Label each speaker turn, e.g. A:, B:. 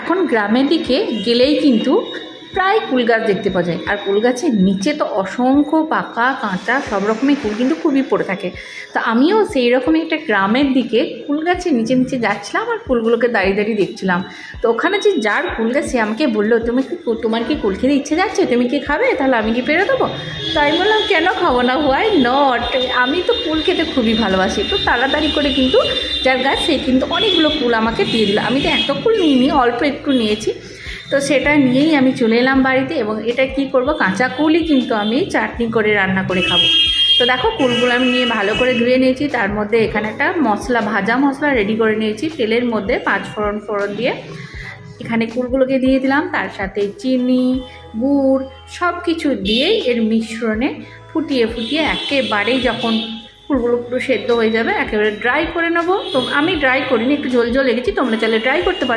A: এখন গ্রামের দিকে গেলেই কিন্তু প্রায় কুল গাছ দেখতে পাওয়া যায়, আর কুল গাছের নিচে তো অসংখ্য পাকা কাঁচা সব রকমের কুল কিন্তু খুবই পড়ে থাকে। তো আমিও সেই রকমই একটা গ্রামের দিকে কুল গাছের নিচে নিচে যাচ্ছিলাম আর কুলগুলোকে দাঁড়িয়ে দাঁড়িয়ে দেখছিলাম। তো ওখানে যে যার কুল গাছ সে আমাকে বললো, তোমার কি কুল খেতে ইচ্ছে যাচ্ছে, তুমি কি খাবে, তাহলে আমি কি পেরে দেবো? তো আমি বললাম কেন খাবো না, হোয়াই নট, আমি তো কুল খেতে খুবই ভালোবাসি। তো তাড়াতাড়ি করে কিন্তু যার গাছ সে কিন্তু অনেকগুলো কুল আমাকে দিয়ে দিল। আমি তো এত কুল নিইনি, অল্প একটু নিয়েছি। তো সেটা নিয়েই আমি চলে এলাম বাড়িতে, এবং এটা কি করব, কাঁচা কুলই কিন্তু আমি চাটনি করে রান্না করে খাবো। তো দেখো কুলগুলো আমি নিয়ে ভালো করে ধুয়ে নিয়েছি, তার মধ্যে এখানে একটা মশলা, ভাজা মশলা রেডি করে নিয়েছি। তেলের মধ্যে 5 ফোড়ন দিয়ে এখানে কুলগুলোকে দিয়ে দিলাম, তার সাথে চিনি, গুড় সব কিছু দিয়ে এর মিশ্রণে ফুটিয়ে একেবারেই যখন ফুলগুলো পুরো সেদ্ধ হয়ে যাবে একেবারে ড্রাই করে নেবো। তো আমি ড্রাই করিনি, একটু ঝোল ঝোল লেগেছি, তোমরা চাইলে ড্রাই করতে পারো।